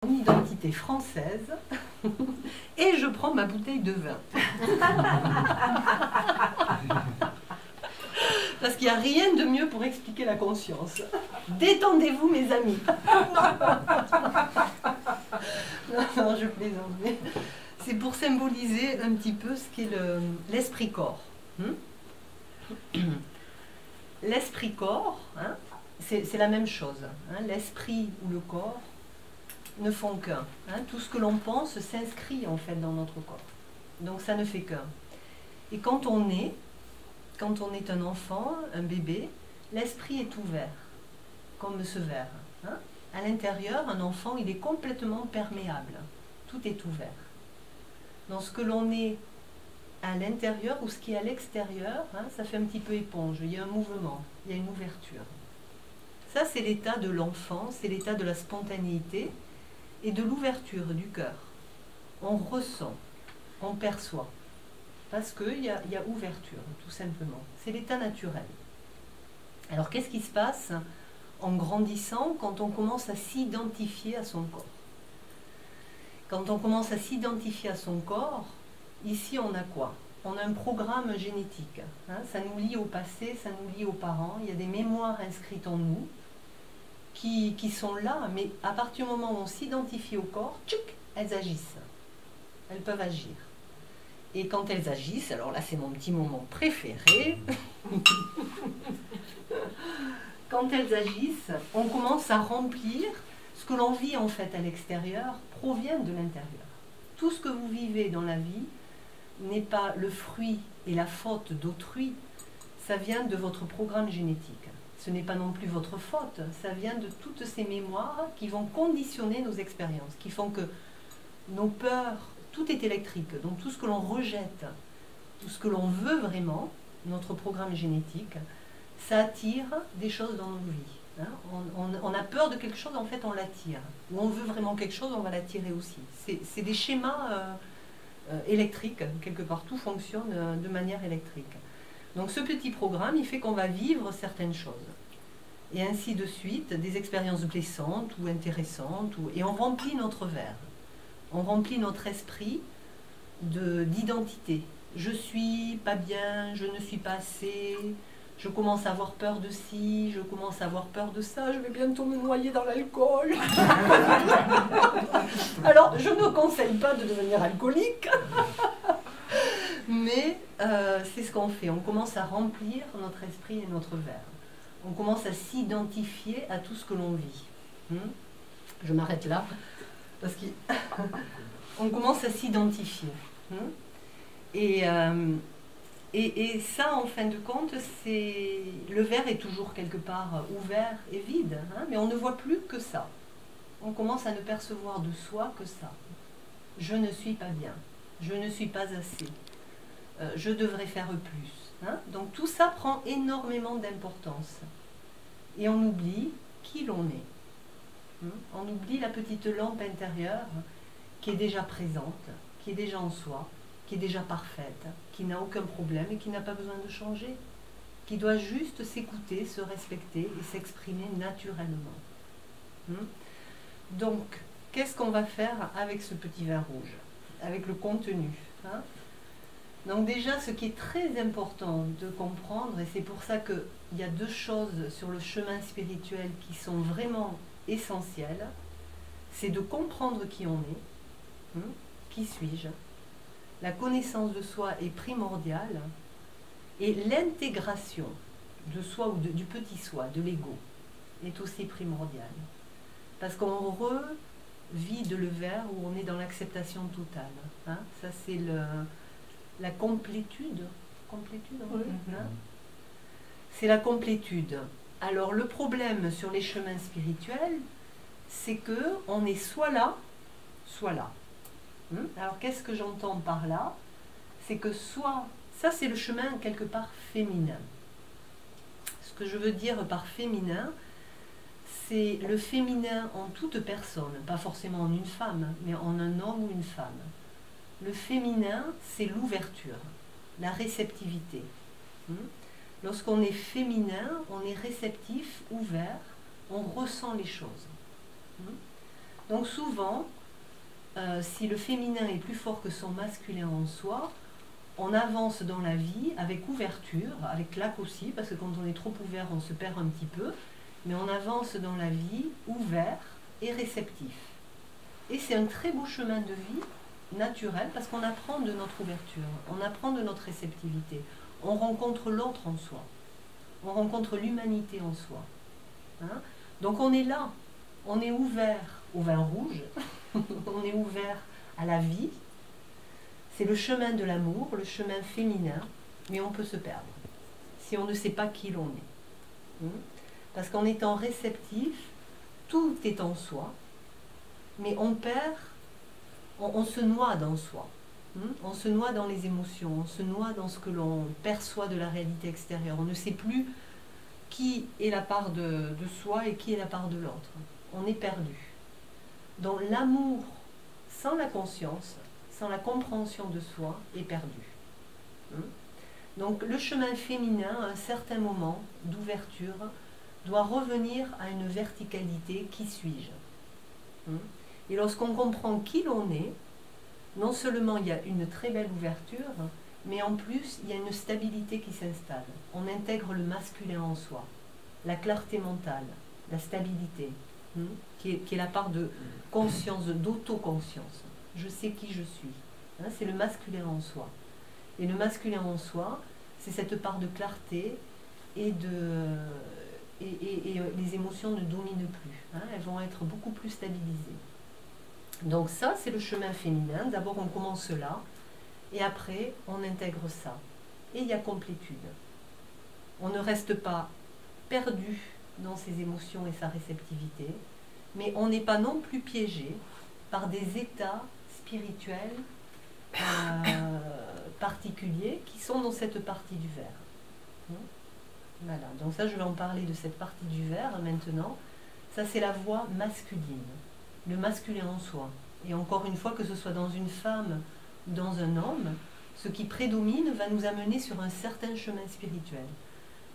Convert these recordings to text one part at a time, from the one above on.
Mon identité française et je prends ma bouteille de vin. Parce qu'il n'y a rien de mieux pour expliquer la conscience. Détendez-vous, mes amis. Non, je plaisante. Mais c'est pour symboliser un petit peu ce qu'est l'esprit-corps. L'esprit-corps, hein, c'est la même chose. Hein, l'esprit ou le corps ne font qu'un. Hein, tout ce que l'on pense s'inscrit en fait dans notre corps. Donc ça ne fait qu'un. Et quand on est un enfant, un bébé, l'esprit est ouvert, comme ce verre. Hein. À l'intérieur, un enfant, il est complètement perméable. Tout est ouvert. Dans ce que l'on est à l'intérieur ou ce qui est à l'extérieur, hein, ça fait un petit peu éponge. Il y a un mouvement, il y a une ouverture. Ça, c'est l'état de l'enfant, c'est l'état de la spontanéité et de l'ouverture du cœur. On ressent, on perçoit. Parce qu'il y a ouverture, tout simplement. C'est l'état naturel. Alors, qu'est-ce qui se passe en grandissant quand on commence à s'identifier à son corps? Quand on commence à s'identifier à son corps, ici, on a quoi? On a un programme génétique. Hein, ça nous lie au passé, ça nous lie aux parents. Il y a des mémoires inscrites en nous qui sont là, mais à partir du moment où on s'identifie au corps, tchouk, elles agissent. Elles peuvent agir. Et quand elles agissent, alors là c'est mon petit moment préféré, quand elles agissent, on commence à remplir ce que l'on vit en fait à l'extérieur, provient de l'intérieur. Tout ce que vous vivez dans la vie n'est pas le fruit et la faute d'autrui, ça vient de votre programme génétique. Ce n'est pas non plus votre faute, ça vient de toutes ces mémoires qui vont conditionner nos expériences, qui font que nos peurs, tout est électrique, donc tout ce que l'on rejette, tout ce que l'on veut vraiment, notre programme génétique, ça attire des choses dans nos vies. Hein. On a peur de quelque chose, en fait on l'attire. Ou on veut vraiment quelque chose, on va l'attirer aussi. C'est des schémas électriques, quelque part, tout fonctionne de manière électrique. Donc ce petit programme, il fait qu'on va vivre certaines choses. Et ainsi de suite, des expériences blessantes ou intéressantes, et on remplit notre verre. On remplit notre esprit d'identité. Je suis pas bien, je ne suis pas assez, je commence à avoir peur de ci, je commence à avoir peur de ça, je vais bientôt me noyer dans l'alcool. Alors, je ne conseille pas de devenir alcoolique, mais c'est ce qu'on fait. On commence à remplir notre esprit et notre verre. On commence à s'identifier à tout ce que l'on vit. Je m'arrête là. Parce qu'on commence à s'identifier. Et ça, en fin de compte, le verre est toujours quelque part ouvert et vide, hein, mais on ne voit plus que ça. On commence à ne percevoir de soi que ça. Je ne suis pas bien, je ne suis pas assez, je devrais faire plus. Hein. Donc tout ça prend énormément d'importance. Et on oublie qui l'on est. On oublie la petite lampe intérieure qui est déjà présente, qui est déjà en soi, qui est déjà parfaite, qui n'a aucun problème et qui n'a pas besoin de changer, qui doit juste s'écouter, se respecter et s'exprimer naturellement. Donc, qu'est-ce qu'on va faire avec ce petit verre rouge, avec le contenu, hein? Donc déjà, ce qui est très important de comprendre, et c'est pour ça qu'il y a deux choses sur le chemin spirituel qui sont vraiment essentielles, c'est de comprendre qui on est, qui suis-je. La connaissance de soi est primordiale, et l'intégration de soi ou du petit soi, de l'ego, est aussi primordiale. Parce qu'on revide le verre où on est dans l'acceptation totale. Hein. Ça, c'est la complétude. Complétude, hein. C'est la complétude. Alors, le problème sur les chemins spirituels, c'est qu'on est soit là, soit là. Alors, qu'est-ce que j'entends par là? C'est que soit... Ça, c'est le chemin quelque part féminin. Ce que je veux dire par féminin, c'est le féminin en toute personne, pas forcément en une femme, mais en un homme ou une femme. Le féminin, c'est l'ouverture, la réceptivité. Lorsqu'on est féminin, on est réceptif, ouvert, on ressent les choses. Donc souvent, si le féminin est plus fort que son masculin en soi, on avance dans la vie avec ouverture, avec claque aussi, parce que quand on est trop ouvert, on se perd un petit peu, mais on avance dans la vie ouvert et réceptif. Et c'est un très beau chemin de vie naturel, parce qu'on apprend de notre ouverture, on apprend de notre réceptivité, on rencontre l'autre en soi, on rencontre l'humanité en soi. Hein? Donc on est là, on est ouvert au vin rouge, on est ouvert à la vie. C'est le chemin de l'amour, le chemin féminin, mais on peut se perdre si on ne sait pas qui l'on est. Parce qu'en étant réceptif, tout est en soi, mais on perd, on se noie dans soi. On se noie dans les émotions, on se noie dans ce que l'on perçoit de la réalité extérieure. On ne sait plus qui est la part de soi et qui est la part de l'autre. On est perdu. Donc l'amour sans la conscience, sans la compréhension de soi, est perdu. Donc le chemin féminin, à un certain moment d'ouverture, doit revenir à une verticalité. Qui suis-je? Et lorsqu'on comprend qui l'on est, non seulement il y a une très belle ouverture, mais en plus il y a une stabilité qui s'installe. On intègre le masculin en soi, la clarté mentale, la stabilité, qui est la part de conscience, d'autoconscience. Je sais qui je suis. C'est le masculin en soi. Et le masculin en soi, c'est cette part de clarté et les émotions ne dominent plus. Elles vont être beaucoup plus stabilisées. Donc ça, c'est le chemin féminin. D'abord, on commence là, et après, on intègre ça. Et il y a complétude. On ne reste pas perdu dans ses émotions et sa réceptivité, mais on n'est pas non plus piégé par des états spirituels particuliers qui sont dans cette partie du verre. Voilà, donc ça, je vais en parler de cette partie du verre maintenant. Ça, c'est la voie masculine, le masculin en soi. Et encore une fois, que ce soit dans une femme ou dans un homme, ce qui prédomine va nous amener sur un certain chemin spirituel.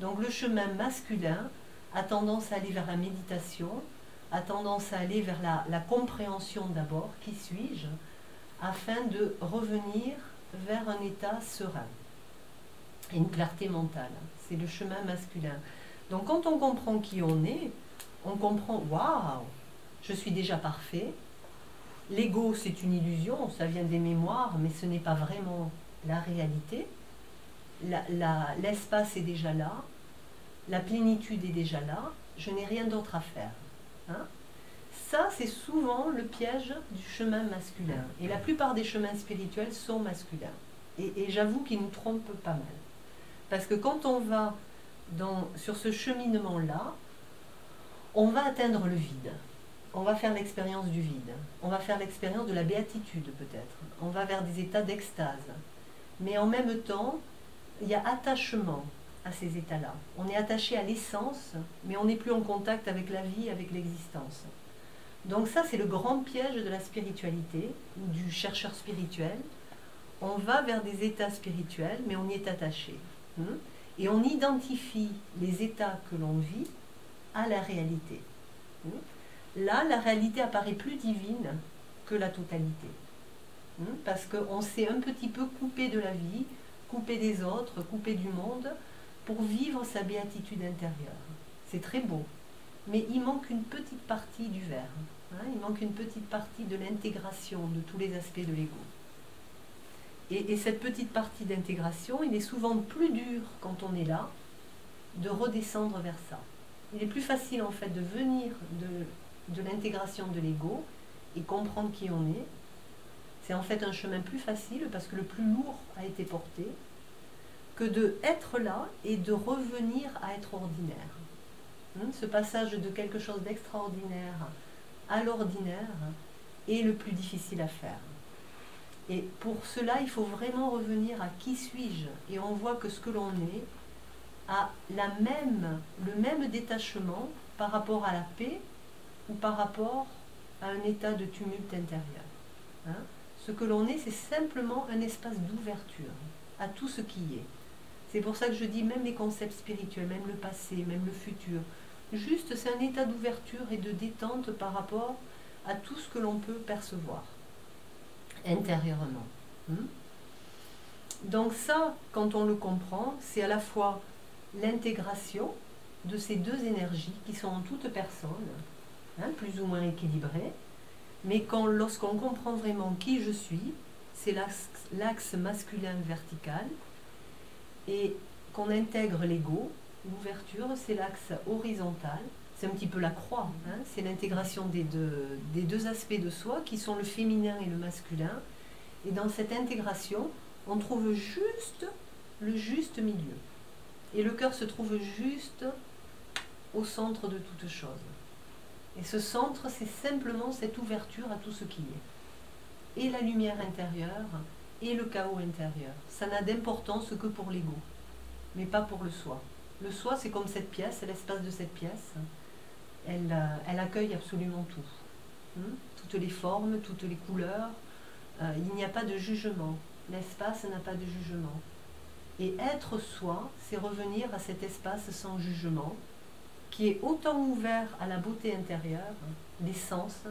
Donc le chemin masculin a tendance à aller vers la méditation, a tendance à aller vers la compréhension d'abord, qui suis-je, afin de revenir vers un état serein et une clarté mentale. C'est le chemin masculin. Donc quand on comprend qui on est, on comprend, waouh, je suis déjà parfait. L'ego, c'est une illusion, ça vient des mémoires, mais ce n'est pas vraiment la réalité. L'espace est déjà là, la plénitude est déjà là, je n'ai rien d'autre à faire. Ça, c'est souvent le piège du chemin masculin. Et la plupart des chemins spirituels sont masculins. Et j'avoue qu'ils nous trompent pas mal. Parce que quand on va sur ce cheminement-là, on va atteindre le vide. On va faire l'expérience du vide. On va faire l'expérience de la béatitude peut-être. On va vers des états d'extase. Mais en même temps, il y a attachement à ces états-là. On est attaché à l'essence, mais on n'est plus en contact avec la vie, avec l'existence. Donc ça, c'est le grand piège de la spiritualité, du chercheur spirituel. On va vers des états spirituels, mais on y est attaché. Et on identifie les états que l'on vit à la réalité. Là, la réalité apparaît plus divine que la totalité. Parce qu'on s'est un petit peu coupé de la vie, coupé des autres, coupé du monde, pour vivre sa béatitude intérieure. C'est très beau. Mais il manque une petite partie du verre. Il manque une petite partie de l'intégration de tous les aspects de l'ego. Et cette petite partie d'intégration, il est souvent plus dur, quand on est là, de redescendre vers ça. Il est plus facile, en fait, de venir de l'intégration de l'ego et comprendre qui on est. C'est en fait un chemin plus facile, parce que le plus lourd a été porté, que d'être là et de revenir à être ordinaire. Ce passage de quelque chose d'extraordinaire à l'ordinaire est le plus difficile à faire. Et pour cela, il faut vraiment revenir à qui suis-je. Et on voit que ce que l'on est a le même détachement par rapport à la paix ou par rapport à un état de tumulte intérieur. Ce que l'on est, c'est simplement un espace d'ouverture à tout ce qui est. C'est pour ça que je dis même les concepts spirituels, même le passé, même le futur. Juste, c'est un état d'ouverture et de détente par rapport à tout ce que l'on peut percevoir intérieurement. Donc ça, quand on le comprend, c'est à la fois l'intégration de ces deux énergies qui sont en toute personne, plus ou moins équilibrées, mais lorsqu'on comprend vraiment qui je suis, c'est l'axe masculin vertical, et qu'on intègre l'ego, l'ouverture, c'est l'axe horizontal, c'est un petit peu la croix, c'est l'intégration des deux aspects de soi qui sont le féminin et le masculin, et dans cette intégration, on trouve juste le juste milieu. Et le cœur se trouve juste au centre de toute chose. Et ce centre, c'est simplement cette ouverture à tout ce qui est. Et la lumière intérieure, et le chaos intérieur. Ça n'a d'importance que pour l'ego, mais pas pour le soi. Le soi, c'est comme cette pièce, l'espace de cette pièce. Elle accueille absolument tout. Toutes les formes, toutes les couleurs. Il n'y a pas de jugement. L'espace n'a pas de jugement. Et être soi, c'est revenir à cet espace sans jugement, qui est autant ouvert à la beauté intérieure, l'essence,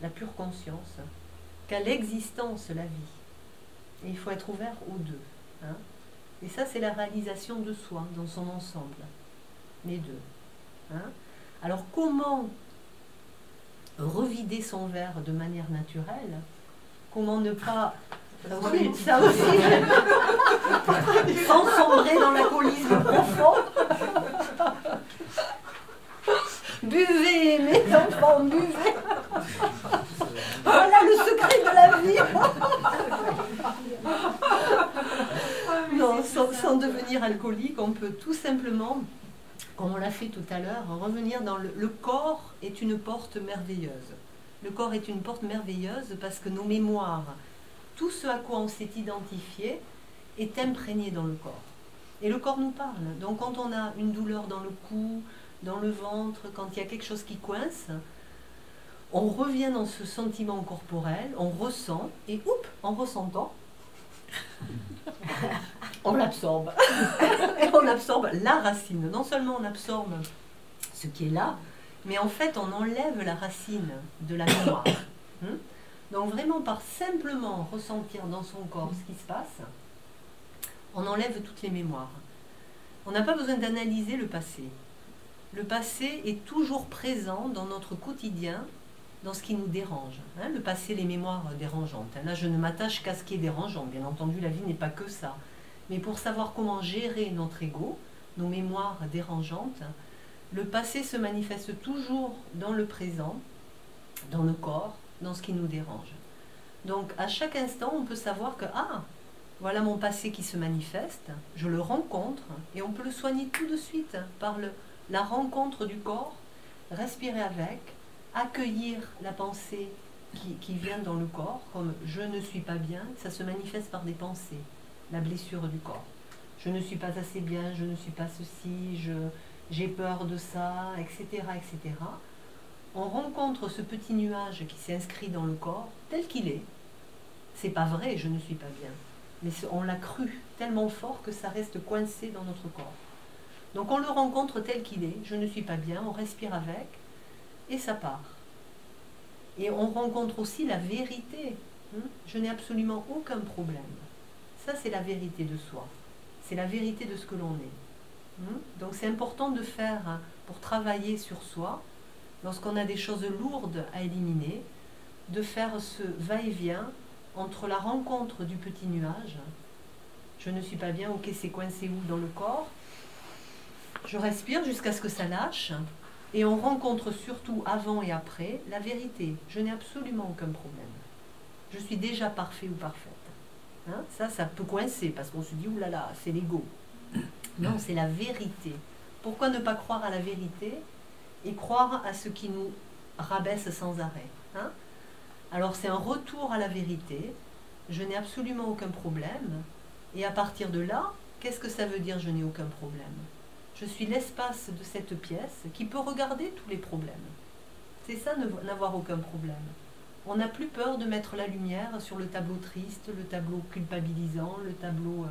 la pure conscience, qu'à l'existence, la vie. Et il faut être ouvert aux deux. Et ça, c'est la réalisation de soi dans son ensemble. Les deux. Alors, comment revider son verre de manière naturelle? Comment ne pas... Ça aussi, sans sombrer dans l'alcoolisme profond. Buvez, mes enfants, buvez. Voilà le secret de la vie. Non, sans devenir alcoolique, on peut tout simplement, comme on l'a fait tout à l'heure, revenir dans le corps est une porte merveilleuse. Le corps est une porte merveilleuse parce que nos mémoires, tout ce à quoi on s'est identifié est imprégné dans le corps. Et le corps nous parle. Donc quand on a une douleur dans le cou, dans le ventre, quand il y a quelque chose qui coince, on revient dans ce sentiment corporel, on ressent, et en ressentant, on l'absorbe. Et on absorbe la racine. Non seulement on absorbe ce qui est là, mais en fait on enlève la racine de la mémoire. Donc vraiment par simplement ressentir dans son corps ce qui se passe, on enlève toutes les mémoires. On n'a pas besoin d'analyser le passé. Le passé est toujours présent dans notre quotidien, dans ce qui nous dérange. Le passé, les mémoires dérangeantes. Là, je ne m'attache qu'à ce qui est dérangeant. Bien entendu, la vie n'est pas que ça. Mais pour savoir comment gérer notre ego, nos mémoires dérangeantes, le passé se manifeste toujours dans le présent, dans le corps, dans ce qui nous dérange. Donc, à chaque instant, on peut savoir que, voilà mon passé qui se manifeste, je le rencontre, et on peut le soigner tout de suite par la rencontre du corps, respirer avec, accueillir la pensée qui vient dans le corps, comme « je ne suis pas bien », ça se manifeste par des pensées, la blessure du corps. Je ne suis pas assez bien, je ne suis pas ceci, j'ai peur de ça, etc., etc. On rencontre ce petit nuage qui s'inscrit dans le corps tel qu'il est. C'est pas vrai, je ne suis pas bien. Mais on l'a cru tellement fort que ça reste coincé dans notre corps. Donc on le rencontre tel qu'il est, je ne suis pas bien, on respire avec, et ça part. Et on rencontre aussi la vérité. Je n'ai absolument aucun problème. Ça, c'est la vérité de soi. C'est la vérité de ce que l'on est. Donc c'est important de faire, pour travailler sur soi, lorsqu'on a des choses lourdes à éliminer, de faire ce va-et-vient entre la rencontre du petit nuage, je ne suis pas bien, ok, c'est coincé où dans le corps, je respire jusqu'à ce que ça lâche, et on rencontre surtout avant et après la vérité. Je n'ai absolument aucun problème. Je suis déjà parfait ou parfaite. Ça peut coincer, parce qu'on se dit, oulala, c'est l'ego. Non, c'est la vérité. Pourquoi ne pas croire à la vérité et croire à ce qui nous rabaisse sans arrêt? Alors c'est un retour à la vérité. Je n'ai absolument aucun problème. Et à partir de là, qu'est-ce que ça veut dire je n'ai aucun problème? Je suis l'espace de cette pièce qui peut regarder tous les problèmes. C'est ça, n'avoir aucun problème. On n'a plus peur de mettre la lumière sur le tableau triste, le tableau culpabilisant, le tableau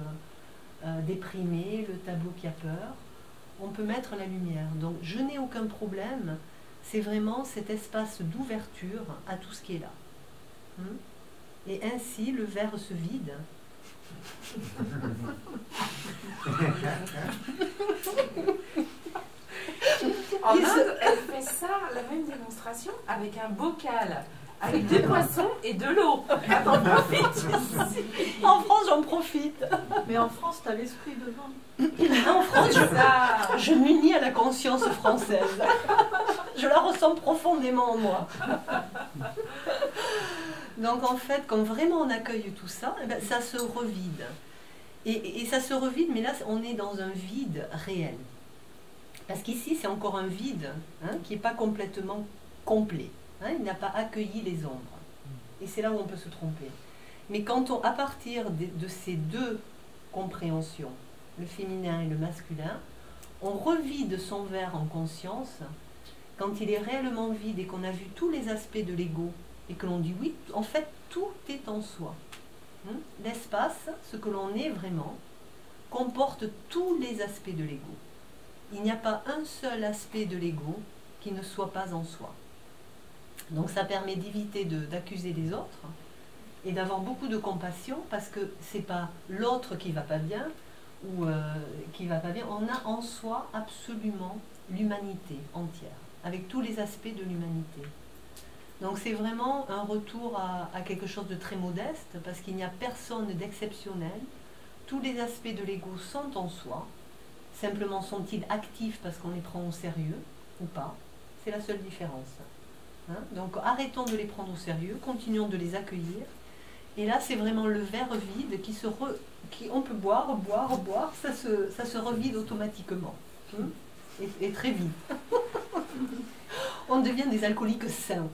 déprimé, le tableau qui a peur. On peut mettre la lumière. Donc je n'ai aucun problème c'est vraiment cet espace d'ouverture à tout ce qui est là. Et ainsi, le verre se vide. En Inde, elle fait ça, la même démonstration, avec un bocal, avec des poissons et de l'eau. T'en profites. En France, j'en profite. Mais en France, tu as l'esprit devant. En France, je m'unis à la conscience française. Je la ressens profondément en moi. Donc en fait, quand vraiment on accueille tout ça, eh ben, ça se revide. Et ça se revide, mais là, on est dans un vide réel. Parce qu'ici, c'est encore un vide qui n'est pas complètement complet. Il n'a pas accueilli les ombres. Et c'est là où on peut se tromper. Mais quand on, à partir de ces deux compréhensions, le féminin et le masculin, on revide son verre en conscience, quand il est réellement vide et qu'on a vu tous les aspects de l'ego, et que l'on dit oui, en fait, tout est en soi. L'espace, ce que l'on est vraiment, comporte tous les aspects de l'ego. Il n'y a pas un seul aspect de l'ego qui ne soit pas en soi. Donc ça permet d'éviter d'accuser les autres et d'avoir beaucoup de compassion parce que ce n'est pas l'autre qui ne va pas bien ou qui ne va pas bien. On a en soi absolument l'humanité entière, avec tous les aspects de l'humanité. Donc c'est vraiment un retour à quelque chose de très modeste parce qu'il n'y a personne d'exceptionnel. Tous les aspects de l'ego sont en soi. Simplement sont-ils actifs parce qu'on les prend au sérieux ou pas? C'est la seule différence. Donc arrêtons de les prendre au sérieux, continuons de les accueillir. Et là c'est vraiment le verre vide qui on peut boire, ça se revide automatiquement. Et très vite. On devient des alcooliques sains.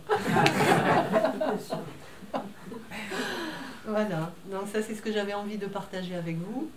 Voilà, donc ça c'est ce que j'avais envie de partager avec vous.